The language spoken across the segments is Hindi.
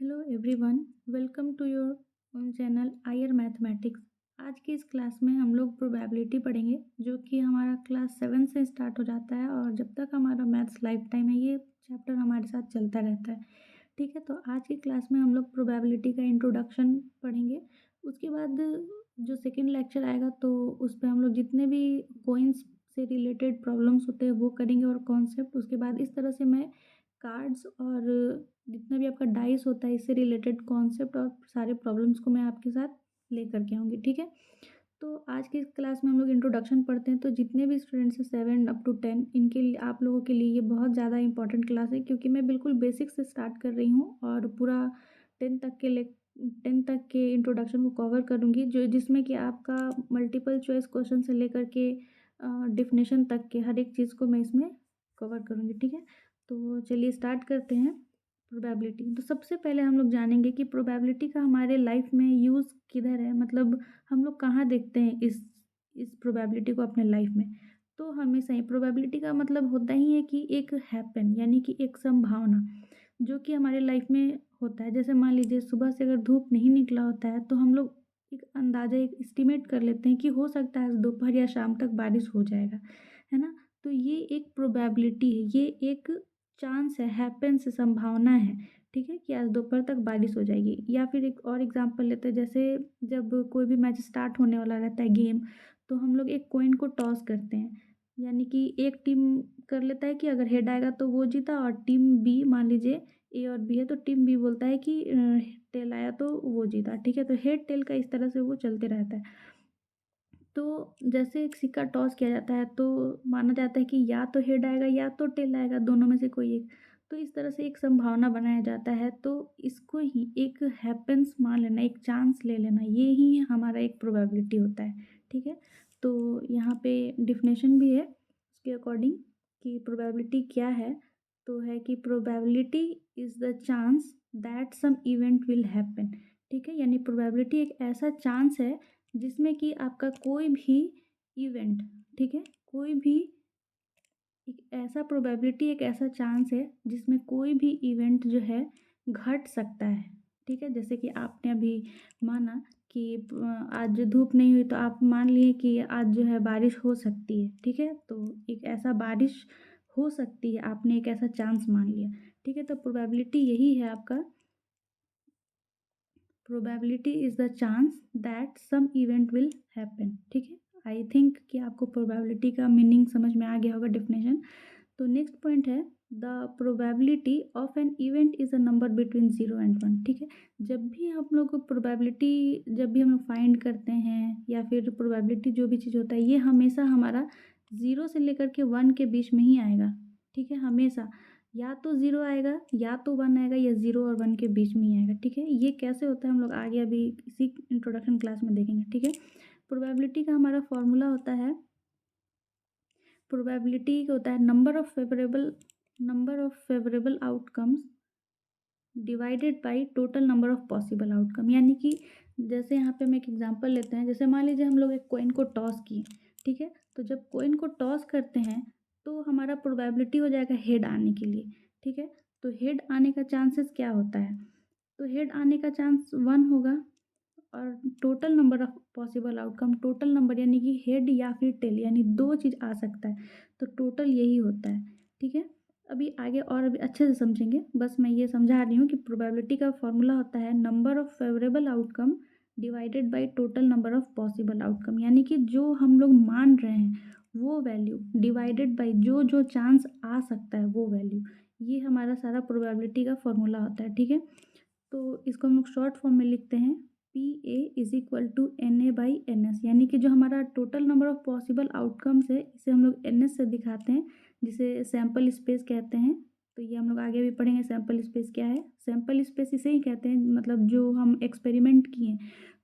Hello everyone, welcome to your channel आयर मैथमेटिक्स। आज की इस क्लास में हम लोग प्रोबेबिलिटी पढ़ेंगे, जो कि हमारा क्लास 7 से स्टार्ट हो जाता है और जब तक हमारा मैथ्स लाइफ टाइम है ये चैप्टर हमारे साथ चलता रहता है। ठीक है, तो आज की क्लास में हम लोग प्रोबेबिलिटी का इंट्रोडक्शन पढ़ेंगे। उसके बाद जो सेकेंड लेक्चर आएगा तो उस पर हम लोग जितने भी कोइंस से रिलेटेड प्रॉब्लम्स होते हैं वो करेंगे और कॉन्सेप्ट। उसके बाद इस तरह से मैं कार्ड्स और जितना भी आपका डाइस होता है इससे रिलेटेड कॉन्सेप्ट और सारे प्रॉब्लम्स को मैं आपके साथ लेकर के आऊँगी। ठीक है, तो आज की क्लास में हम लोग इंट्रोडक्शन पढ़ते हैं। तो जितने भी स्टूडेंट्स हैं 7 अप टू 10, इनके लिए आप लोगों के लिए ये बहुत ज़्यादा इंपॉर्टेंट क्लास है, क्योंकि मैं बिल्कुल बेसिक से स्टार्ट कर रही हूँ और पूरा 10 तक के 10 तक के इंट्रोडक्शन को कवर करूँगी, जो जिसमें कि आपका मल्टीपल चॉइस क्वेश्चन से लेकर के डिफिनेशन तक के हर एक चीज़ को मैं इसमें कवर करूँगी। ठीक है, तो चलिए स्टार्ट करते हैं। प्रोबेबिलिटी, तो सबसे पहले हम लोग जानेंगे कि प्रोबेबिलिटी का हमारे लाइफ में यूज़ किधर है, मतलब हम लोग कहाँ देखते हैं इस प्रोबेबिलिटी को अपने लाइफ में। तो हमेशा ही प्रोबेबिलिटी का मतलब होता ही है कि एक हैपन, यानी कि एक संभावना जो कि हमारे लाइफ में होता है। जैसे मान लीजिए सुबह से अगर धूप नहीं निकला होता है तो हम लोग एक अंदाज़ा, एक एस्टिमेट कर लेते हैं कि हो सकता है दोपहर या शाम तक बारिश हो जाएगा, है ना। तो ये एक प्रोबेबिलिटी है, ये एक चांस है, हैपेंस, संभावना है। ठीक है, कि आज दोपहर तक बारिश हो जाएगी। या फिर एक और एग्जांपल लेते हैं, जैसे जब कोई भी मैच स्टार्ट होने वाला रहता है, गेम, तो हम लोग एक कॉइन को टॉस करते हैं। यानी कि एक टीम कर लेता है कि अगर हेड आएगा तो वो जीता, और टीम बी, मान लीजिए ए और बी है तो टीम बी बोलता है कि टेल आया तो वो जीता। ठीक है, तो हेड टेल का इस तरह से वो चलते रहता है। तो जैसे एक सिक्का टॉस किया जाता है तो माना जाता है कि या तो हेड आएगा या तो टेल आएगा, दोनों में से कोई एक। तो इस तरह से एक संभावना बनाया जाता है, तो इसको ही एक हैपेंस मान लेना, एक चांस ले लेना, ये ही हमारा एक प्रोबेबिलिटी होता है। ठीक है, तो यहाँ पे डिफिनेशन भी है उसके अकॉर्डिंग कि प्रोबेबिलिटी क्या है। तो है कि probability is the chance that some event will happen. ठीक है, यानी प्रोबेबिलिटी एक ऐसा चांस है जिसमें कि आपका कोई भी इवेंट, ठीक है, कोई भी एक ऐसा प्रोबेबिलिटी, एक ऐसा चांस है जिसमें कोई भी इवेंट जो है घट सकता है। ठीक है, जैसे कि आपने अभी माना कि आज धूप नहीं हुई, तो आप मान लिए कि आज जो है बारिश हो सकती है। ठीक है, तो एक ऐसा बारिश हो सकती है, आपने एक ऐसा चांस मान लिया। ठीक है, तो प्रोबेबिलिटी यही है आपका, probability is the chance that some event will happen. ठीक है, आई थिंक कि आपको प्रोबेबिलिटी का मीनिंग समझ में आ गया होगा, डेफिनेशन। तो नेक्स्ट पॉइंट है, the probability of an event is a number between 0 and 1। ठीक है, जब भी हम लोग प्रोबेबिलिटी, जब भी हम लोग फाइंड करते हैं या फिर प्रोबेबिलिटी जो भी चीज़ होता है, ये हमेशा हमारा 0 से लेकर के 1 के बीच में ही आएगा। ठीक है, हमेशा या तो 0 आएगा या तो 1 आएगा, या 0 और 1 के बीच में ही आएगा। ठीक है, ये कैसे होता है हम लोग आगे अभी इसी इंट्रोडक्शन क्लास में देखेंगे। ठीक है, प्रोबेबिलिटी का हमारा फॉर्मूला होता है, प्रोबेबिलिटी होता है number of favourable outcomes divided by total number of possible outcome. यानी कि जैसे यहाँ पे हम एक एग्जांपल लेते हैं, जैसे मान लीजिए हम लोग एक कॉइन को टॉस किए। ठीक है, तो जब कॉइन को टॉस करते हैं तो हमारा प्रोबेबिलिटी हो जाएगा हेड आने के लिए। ठीक है, तो हेड आने का चांसेस क्या होता है, तो हेड आने का चांस 1 होगा, और total number of possible outcome, total number यानी कि हेड या फिर टेल, यानी दो चीज़ आ सकता है, तो टोटल यही होता है। ठीक है, अभी आगे और अभी अच्छे से समझेंगे, बस मैं ये समझा रही हूँ कि प्रोबेबिलिटी का फॉर्मूला होता है number of favourable outcome divided by total number of possible outcome. यानी कि जो हम लोग मान रहे हैं वो वैल्यू डिवाइडेड बाय जो जो चांस आ सकता है वो वैल्यू, ये हमारा सारा प्रोबेबिलिटी का फॉर्मूला होता है। ठीक है, तो इसको हम लोग शॉर्ट फॉर्म में लिखते हैं, P A is equal to N A by N S. यानी कि जो हमारा total number of possible outcomes है इसे हम लोग एन एस से दिखाते हैं, जिसे सैम्पल स्पेस कहते हैं। तो ये हम लोग आगे भी पढ़ेंगे सैम्पल स्पेस क्या है। सैम्पल स्पेस इसे ही कहते हैं, मतलब जो हम एक्सपेरिमेंट किए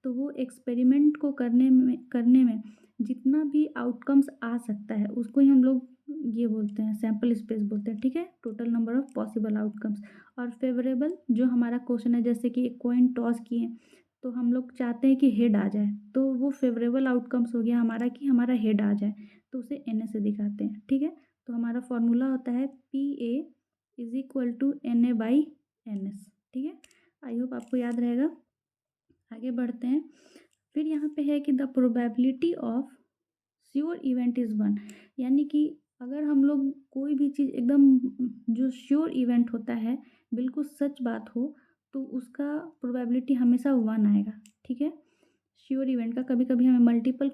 तो वो एक्सपेरिमेंट को करने में जितना भी आउटकम्स आ सकता है उसको ही हम लोग ये बोलते हैं, सैम्पल स्पेस बोलते हैं। ठीक है, total number of possible outcomes. और फेवरेबल जो हमारा क्वेश्चन है, जैसे कि एक कॉइन टॉस किए तो हम लोग चाहते हैं कि हेड आ जाए, तो वो फेवरेबल आउटकम्स हो गया हमारा कि हमारा हेड आ जाए, तो उसे एन ए से दिखाते हैं। ठीक है, तो हमारा फॉर्मूला होता है P A is equal to N A by N S. ठीक है, आई होप आपको याद रहेगा। आगे बढ़ते हैं। फिर यहाँ पे है कि the probability of sure event is 1, यानी कि अगर हम लोग कोई भी चीज़ एकदम जो श्योर इवेंट होता है, बिल्कुल सच बात हो, तो उसका प्रोबेबिलिटी हमेशा 1 आएगा, ठीक है। श्योर इवेंट का कभी-कभी हमें मल्टीपल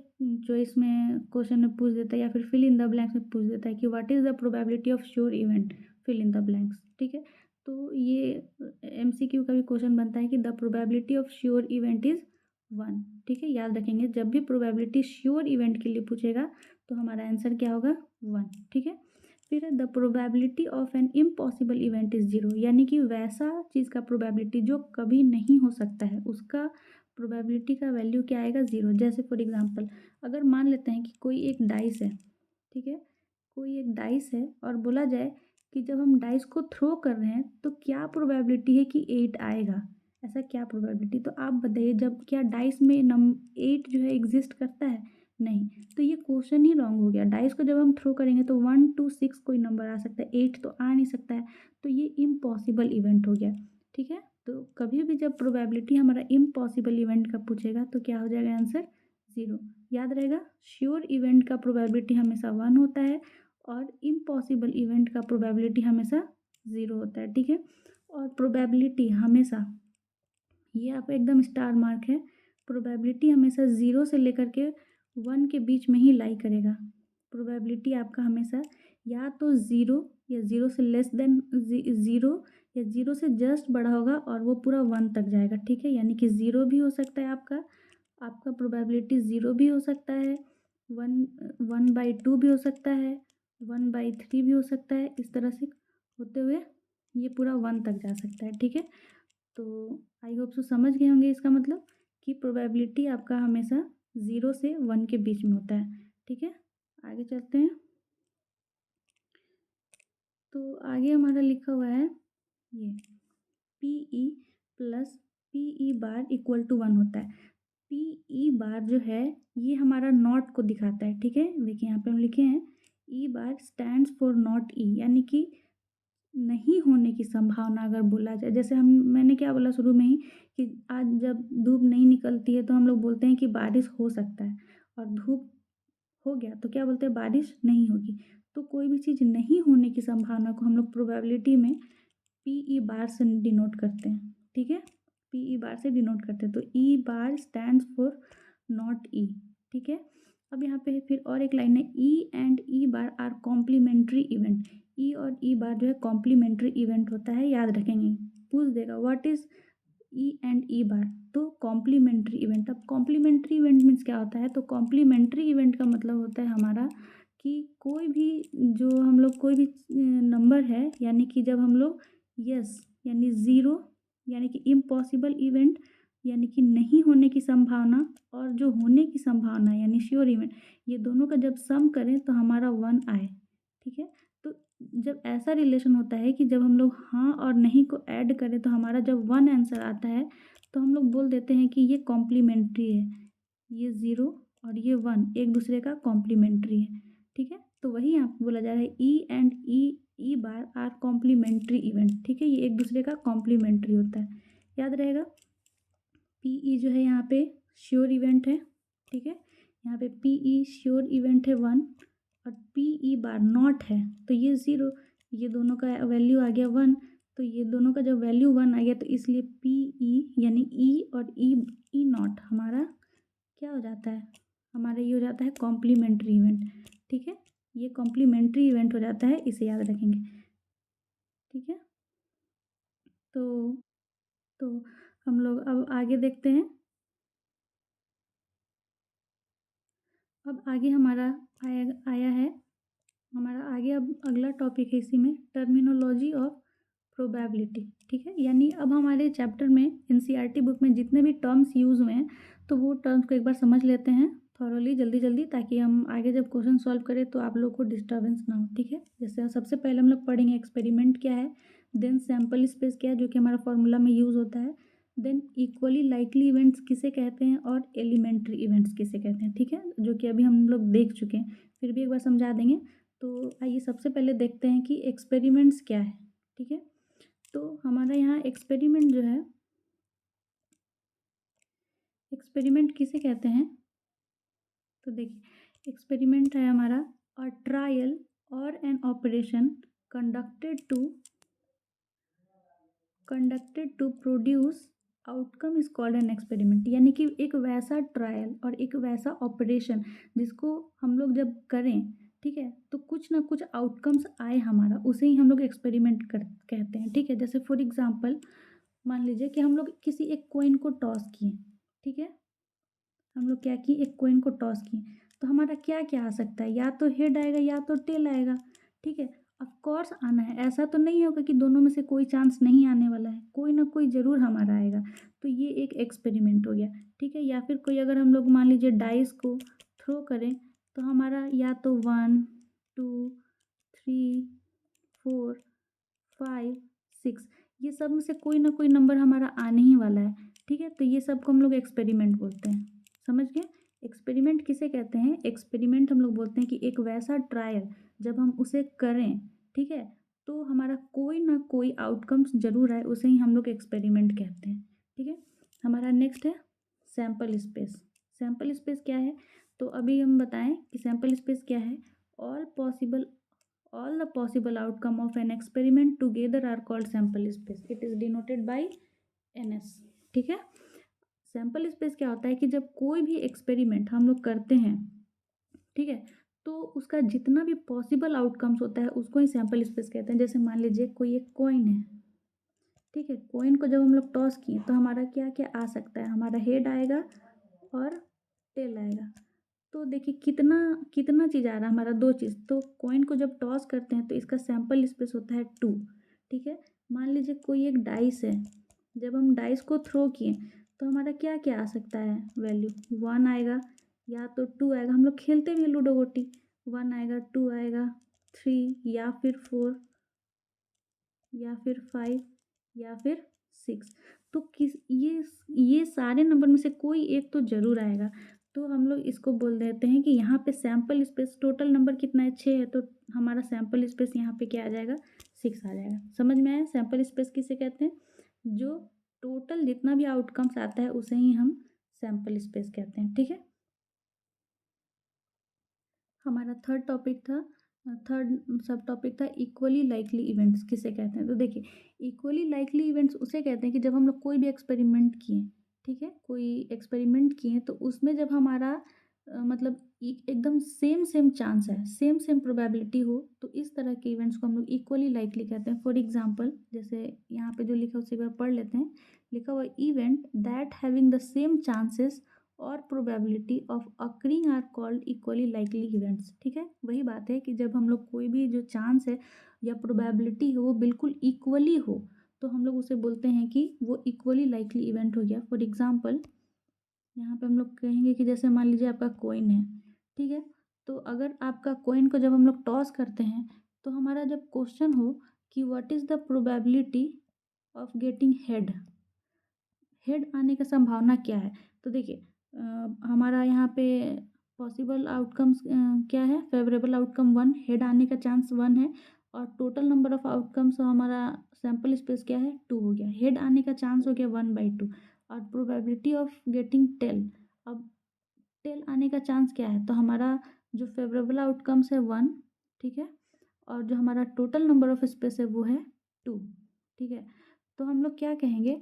चॉइस में क्वेश्चन में पूछ देता है या फिर फिल इन द ब्लैंक्स में पूछ देता है कि what is the probability of sure event, fill in the blanks, ठीक है। तो ये एमसीक्यू का भी क्वेश्चन बनता है कि the probability of sure event is 1, ठीक है। याद रखेंगे, जब भी प्रोबेबिलिटी श्योर इवेंट के लिए पूछेगा तो हमारा आंसर क्या होगा, 1, ठीक है। फिर the probability of an impossible event is 0, यानी कि वैसा चीज़ का प्रोबेबिलिटी जो कभी नहीं हो सकता है, उसका प्रोबेबिलिटी का वैल्यू क्या आएगा, 0। जैसे फॉर एग्जांपल, अगर मान लेते हैं कि कोई एक डाइस है, ठीक है, कोई एक डाइस है और बोला जाए कि जब हम डाइस को थ्रो कर रहे हैं तो क्या प्रोबेबिलिटी है कि 8 आएगा, ऐसा क्या प्रोबेबिलिटी, तो आप बताइए। जब क्या डाइस में 8 जो है एग्जिस्ट करता है, नहीं, तो ये क्वेश्चन ही रॉन्ग हो गया। डाइस को जब हम थ्रो करेंगे तो 1 to 6 कोई नंबर आ सकता है, 8 तो आ नहीं सकता है, तो ये इम्पॉसिबल इवेंट हो गया, ठीक है। तो कभी भी जब प्रोबेबिलिटी हमारा इम्पॉसिबल इवेंट का पूछेगा तो क्या हो जाएगा आंसर, 0। याद रहेगा, श्योर इवेंट का प्रोबेबिलिटी हमेशा 1 होता है और इम्पॉसिबल इवेंट का प्रोबेबिलिटी हमेशा 0 होता है, ठीक है। और प्रोबेबिलिटी हमेशा, ये आप एकदम स्टार मार्क है, प्रोबेबिलिटी हमेशा 0 से लेकर के 1 के बीच में ही लाई करेगा। प्रोबेबिलिटी आपका हमेशा या तो 0 या 0 से लेस देन 0 या 0 से जस्ट बड़ा होगा और वो पूरा 1 तक जाएगा, ठीक है। यानी कि 0 भी हो सकता है आपका, आपका प्रोबेबिलिटी 0 भी हो सकता है, 1/2 भी हो सकता है, 1/3 भी हो सकता है, इस तरह से होते हुए ये पूरा 1 तक जा सकता है, ठीक है। तो आई होप सो समझ गए होंगे इसका मतलब कि प्रोबेबिलिटी आपका हमेशा 0 से 1 के बीच में होता है, ठीक है। आगे चलते हैं। तो आगे हमारा लिखा हुआ है ये P E plus P E bar equal to 1 होता है। पी ई बार जो है ये हमारा नॉट को दिखाता है, ठीक है। देखिए यहाँ पे हम लिखे हैं ई बार स्टैंड्स फॉर नॉट ई, यानी कि नहीं होने की संभावना अगर बोला जाए, जैसे हम मैंने क्या बोला शुरू में ही कि आज जब धूप नहीं निकलती है तो हम लोग बोलते हैं कि बारिश हो सकता है, और धूप हो गया तो क्या बोलते हैं, बारिश नहीं होगी। तो कोई भी चीज़ नहीं होने की संभावना को हम लोग प्रोबेबिलिटी में पी ई बार से डिनोट करते हैं, ठीक है। पी ई बार से डिनोट करते हैं, तो ई बार स्टैंड्स फॉर नॉट ई, ठीक है। अब यहाँ पे फिर और एक लाइन है, E and E bar are complementary event. E और ई बार जो है कॉम्प्लीमेंट्री इवेंट होता है, याद रखेंगे। पूछ देगा what is E and E बार, तो कॉम्प्लीमेंट्री इवेंट। अब कॉम्प्लीमेंट्री इवेंट मीन्स क्या होता है, तो कॉम्प्लीमेंट्री इवेंट का मतलब होता है हमारा कि कोई भी जो हम लोग कोई भी नंबर है, यानी कि जब हम लोग यस यानी 0 यानी कि इम्पॉसिबल इवेंट यानी कि नहीं होने की संभावना और जो होने की संभावना यानी श्योर इवेंट, ये दोनों का जब सम करें तो हमारा 1 आए, ठीक है। तो जब ऐसा रिलेशन होता है कि जब हम लोग हाँ और नहीं को ऐड करें तो हमारा जब 1 आंसर आता है तो हम लोग बोल देते हैं कि ये कॉम्प्लीमेंट्री है, ये 0 और ये 1 एक दूसरे का कॉम्प्लीमेंट्री है, ठीक है। तो वही यहाँ पे बोला जा रहा है E and E bar are complementary event, ठीक है। ये एक दूसरे का कॉम्प्लीमेंट्री होता है, याद रहेगा। पी ई जो है यहाँ पे श्योर इवेंट है, ठीक है। यहाँ पे पी ई श्योर इवेंट है 1 और पी ई बार नॉट है तो ये 0, ये दोनों का वैल्यू आ गया 1, तो ये दोनों का जब वैल्यू 1 आ गया तो इसलिए पी ई यानी ई और ई नॉट हमारा क्या हो जाता है, हमारा ये हो जाता है कॉम्प्लीमेंट्री इवेंट, ठीक है। ये कॉम्प्लीमेंट्री इवेंट हो जाता है, इसे याद रखेंगे, ठीक है। तो तो हम लोग अब आगे देखते हैं। अब आगे हमारा आया आया है, हमारा आगे अब अगला टॉपिक है इसी में, टर्मिनोलॉजी ऑफ प्रोबेबिलिटी, ठीक है। यानी अब हमारे चैप्टर में एनसीईआरटी बुक में जितने भी टर्म्स यूज़ हुए हैं तो वो टर्म्स को एक बार समझ लेते हैं थॉरोली, जल्दी जल्दी, ताकि हम आगे जब क्वेश्चन सॉल्व करें तो आप लोग को डिस्टर्बेंस ना हो, ठीक है। जैसे सबसे पहले हम लोग पढ़ेंगे एक्सपेरिमेंट क्या है, देन सैम्पल स्पेस क्या है जो कि हमारा फॉर्मूला में यूज़ होता है, देन इक्वली लाइकली इवेंट्स किसे कहते हैं और एलिमेंट्री इवेंट्स किसे कहते हैं, ठीक है, जो कि अभी हम लोग देख चुके हैं, फिर भी एक बार समझा देंगे। तो आइए सबसे पहले देखते हैं कि एक्सपेरिमेंट्स क्या है, ठीक है। तो हमारा यहाँ एक्सपेरिमेंट जो है एक्सपेरिमेंट किसे कहते हैं? तो देखिए, एक्सपेरिमेंट है हमारा अ ट्रायल और an operation conducted to produce outcome is called an experiment. यानी कि एक वैसा ट्रायल और एक वैसा ऑपरेशन जिसको हम लोग जब करें, ठीक है, तो कुछ ना कुछ आउटकम्स आए हमारा, उसे ही हम लोग एक्सपेरिमेंट कर कहते हैं। ठीक है, जैसे फॉर एग्जांपल मान लीजिए कि हम लोग किसी एक कॉइन को टॉस किए, ठीक है, हम लोग क्या किए, एक कॉइन को टॉस किए, तो हमारा क्या क्या आ सकता है, या तो हेड आएगा या तो टेल आएगा। ठीक है, ऑफ कोर्स आना है, ऐसा तो नहीं होगा कि दोनों में से कोई चांस नहीं आने वाला है, कोई ना कोई ज़रूर हमारा आएगा। तो ये एक एक्सपेरिमेंट हो गया। ठीक है, या फिर कोई अगर हम लोग मान लीजिए डाइस को थ्रो करें, तो हमारा या तो 1 2 3 4 5 6, ये सब में से कोई ना कोई नंबर हमारा आने ही वाला है। ठीक है, तो ये सब को हम लोग एक्सपेरिमेंट बोलते हैं। समझ गए? एक्सपेरिमेंट किसे कहते हैं? एक्सपेरिमेंट हम लोग बोलते हैं कि एक वैसा ट्रायल जब हम उसे करें, ठीक है, तो हमारा कोई ना कोई आउटकम्स जरूर आए, उसे ही हम लोग एक्सपेरिमेंट कहते हैं। ठीक है, हमारा नेक्स्ट है सैम्पल स्पेस। सैम्पल स्पेस क्या है? तो अभी हम बताएं कि सैम्पल स्पेस क्या है। All the possible outcome of an experiment together are called sample space. It is denoted by NS. ठीक है, सैम्पल स्पेस क्या होता है कि जब कोई भी एक्सपेरिमेंट हम लोग करते हैं, ठीक है, तो उसका जितना भी पॉसिबल आउटकम्स होता है उसको ही सैम्पल स्पेस कहते हैं। जैसे मान लीजिए कोई एक कॉइन है, ठीक है, कॉइन को जब हम लोग टॉस किए तो हमारा क्या क्या आ सकता है, हमारा हेड आएगा और टेल आएगा। तो देखिए कितना कितना चीज़ आ रहा है हमारा, दो चीज़। तो कॉइन को जब टॉस करते हैं तो इसका सैम्पल स्पेस होता है 2। ठीक है, मान लीजिए कोई एक डाइस है, जब हम डाइस को थ्रो किए तो हमारा क्या क्या आ सकता है वैल्यू, 1 आएगा या तो 2 आएगा। हम लोग खेलते भी हैं लूडो गोटी, 1 आएगा, 2 आएगा, 3 या फिर 4 या फिर 5 या फिर 6। तो किस ये सारे नंबर में से कोई एक तो जरूर आएगा। तो हम लोग इसको बोल देते हैं कि यहाँ पे सैम्पल स्पेस, टोटल नंबर कितना है, 6 है, तो हमारा सैम्पल स्पेस यहाँ पे क्या आ जाएगा, 6 आ जाएगा। समझ में आया? सैम्पल स्पेस किसे कहते हैं? जो टोटल जितना भी आउटकम्स आता है उसे ही हम सैम्पल स्पेस कहते हैं। ठीक है, हमारा थर्ड सब टॉपिक था इक्वली लाइकली इवेंट्स किसे कहते हैं। तो देखिए, इक्वली लाइकली इवेंट्स उसे कहते हैं कि जब हम लोग कोई भी एक्सपेरिमेंट किए, ठीक है, कोई एक्सपेरिमेंट किए तो उसमें जब हमारा मतलब एकदम सेम सेम चांस है, सेम सेम प्रोबेबिलिटी हो, तो इस तरह के इवेंट्स को हम लोग इक्वली लाइकली कहते हैं। फॉर एग्जांपल जैसे यहाँ पे जो लिखा है उसे एक बार पढ़ लेते हैं। लिखा हुआ event that having the same chances और probability of occurring are called equally likely events. ठीक है, वही बात है कि जब हम लोग कोई भी जो चांस है या प्रोबेबिलिटी है वो बिल्कुल इक्वली हो, तो हम लोग उसे बोलते हैं कि वो इक्वली लाइकली इवेंट हो गया। फॉर एग्जांपल यहाँ पे हम लोग कहेंगे कि जैसे मान लीजिए आपका कॉइन है, ठीक है, तो अगर आपका कॉइन को जब हम लोग टॉस करते हैं तो हमारा जब क्वेश्चन हो कि what is the probability of getting head, head आने का संभावना क्या है, तो देखिए हमारा यहाँ पे पॉसिबल आउटकम्स क्या है, फेवरेबल आउटकम 1, हेड आने का चांस 1 है, और टोटल नंबर ऑफ आउटकम्स हमारा सैम्पल स्पेस क्या है, 2 हो गया। हेड आने का चांस हो गया 1/2, और प्रोबेबिलिटी ऑफ गेटिंग टेल, अब टेल आने का चांस क्या है, तो हमारा जो फेवरेबल आउटकम्स है 1, ठीक है, और जो हमारा टोटल नंबर ऑफ स्पेस है वो है 2। ठीक है, तो हम लोग क्या कहेंगे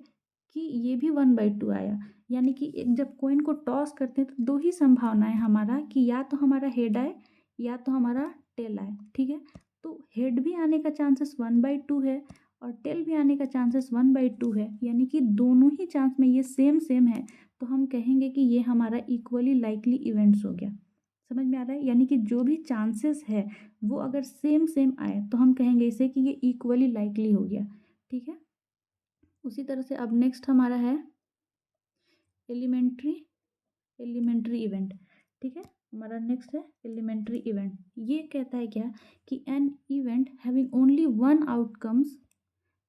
कि ये भी 1/2 आया। यानी कि एक जब कॉइन को टॉस करते हैं तो दो ही संभावनाएं हमारा, कि या तो हमारा हेड आए या तो हमारा टेल आए। ठीक है, तो हेड भी आने का चांसेस 1/2 है और टेल भी आने का चांसेस 1/2 है, यानी कि दोनों ही चांस में ये सेम सेम है, तो हम कहेंगे कि ये हमारा इक्वली लाइकली इवेंट्स हो गया। समझ में आ रहा है? यानी कि जो भी चांसेस है वो अगर सेम सेम आए तो हम कहेंगे इसे कि ये इक्वली लाइकली हो गया। ठीक है, उसी तरह से अब नेक्स्ट हमारा है एलिमेंट्री इवेंट। ठीक है, हमारा नेक्स्ट है एलिमेंट्री इवेंट। ये कहता है क्या कि an event having only one outcomes,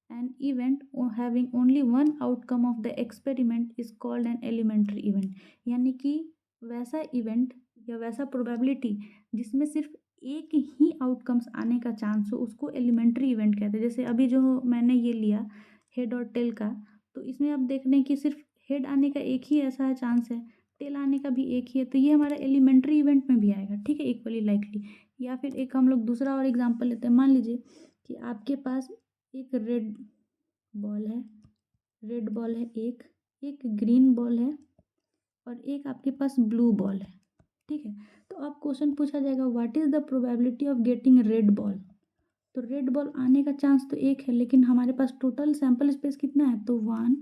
an event having only one outcome of the experiment is called an elementary event. यानी कि वैसा इवेंट या वैसा प्रोबेबिलिटी जिसमें सिर्फ एक ही आउटकम्स आने का चांस हो उसको एलिमेंट्री इवेंट कहते हैं। जैसे अभी जो मैंने ये लिया हेड और टेल का, तो इसमें आप देख रहे हैं कि सिर्फ हेड आने का एक ही ऐसा चांस है, टेल आने का भी एक ही है, तो ये हमारा एलिमेंट्री इवेंट में भी आएगा, ठीक है, इक्वली लाइकली। या फिर एक हम लोग दूसरा और एग्जांपल लेते हैं। मान लीजिए कि आपके पास एक रेड बॉल है, एक ग्रीन बॉल है और एक आपके पास ब्लू बॉल है, ठीक है। तो अब क्वेश्चन पूछा जाएगा what is the probability of getting red ball. तो रेड बॉल आने का चांस तो एक है, लेकिन हमारे पास टोटल सैंपल स्पेस कितना है, तो 1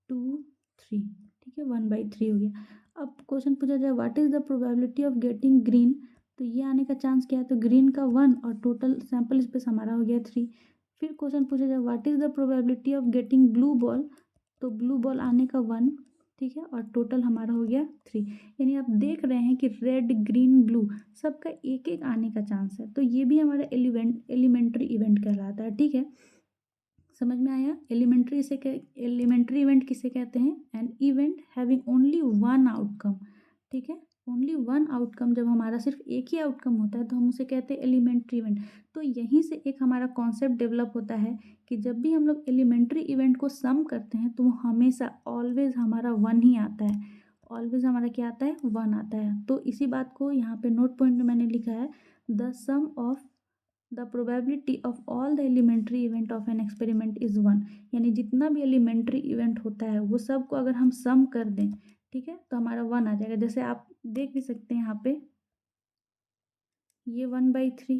2 3, ठीक है, 1/3 हो गया। अब क्वेश्चन पूछा जाए what is the probability of getting green, तो ये आने का चांस क्या है, तो ग्रीन का 1 और टोटल सैंपल स्पेस हमारा हो गया 3। फिर क्वेश्चन पूछा जाए what is the probability of getting blue ball, तो ब्लू बॉल आने का 1, ठीक है, और टोटल हमारा हो गया 3। यानी आप देख रहे हैं कि रेड ग्रीन ब्लू सबका एक एक आने का चांस है, तो ये भी हमारा एलिमेंट्री इवेंट कहलाता है, ठीक है। समझ में आया। एलिमेंट्री इवेंट किसे कहते हैं, N event having only one outcome, ठीक है। ओनली वन आउटकम, जब हमारा सिर्फ एक ही आउटकम होता है तो हम उसे कहते हैं एलिमेंट्री इवेंट। तो यहीं से एक हमारा कॉन्सेप्ट डेवलप होता है कि जब भी हम लोग एलिमेंट्री इवेंट को सम करते हैं तो वो हमेशा ऑलवेज हमारा 1 ही आता है, ऑलवेज हमारा क्या आता है, 1 आता है। तो इसी बात को यहाँ पे नोट पॉइंट में मैंने लिखा है, the sum of the probability of all the elementary event of an experiment is 1। यानी जितना भी एलिमेंट्री इवेंट होता है वो सब को अगर हम सम कर दें, ठीक है, तो हमारा 1 आ जाएगा। जैसे आप देख भी सकते हैं यहाँ पे, ये 1/3,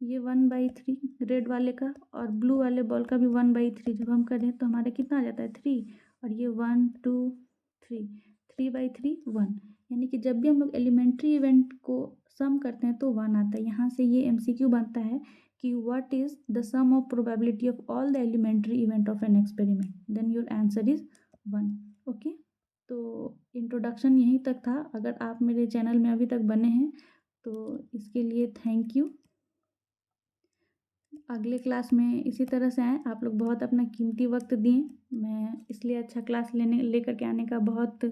ये 1/3 रेड वाले का, और ब्लू वाले बॉल का भी 1/3 जब हम करें तो हमारा कितना आ जाता है, 3। और ये 1 2 3, 3/3 1। यानी कि जब भी हम लोग एलिमेंट्री इवेंट को सम करते हैं तो 1 आता है। यहाँ से ये MCQ बनता है कि what is the sum of probability of all the elementary event of an experiment, then your answer is 1। Okay, तो इंट्रोडक्शन यहीं तक था। अगर आप मेरे चैनल में अभी तक बने हैं तो इसके लिए थैंक यू। अगले क्लास में इसी तरह से आएँ। आप लोग बहुत अपना कीमती वक्त दिए, मैं इसलिए अच्छा क्लास लेकर के आने का बहुत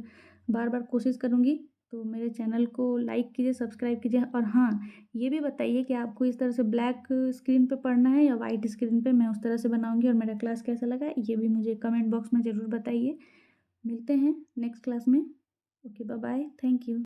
बार बार कोशिश करूँगी। तो मेरे चैनल को लाइक कीजिए, सब्सक्राइब कीजिए, और हाँ, ये भी बताइए कि आपको इस तरह से ब्लैक स्क्रीन पे पढ़ना है या वाइट स्क्रीन पे, मैं उस तरह से बनाऊँगी। और मेरा क्लास कैसा लगा ये भी मुझे कमेंट बॉक्स में ज़रूर बताइए। मिलते हैं नेक्स्ट क्लास में। Okay, bye bye, thank you.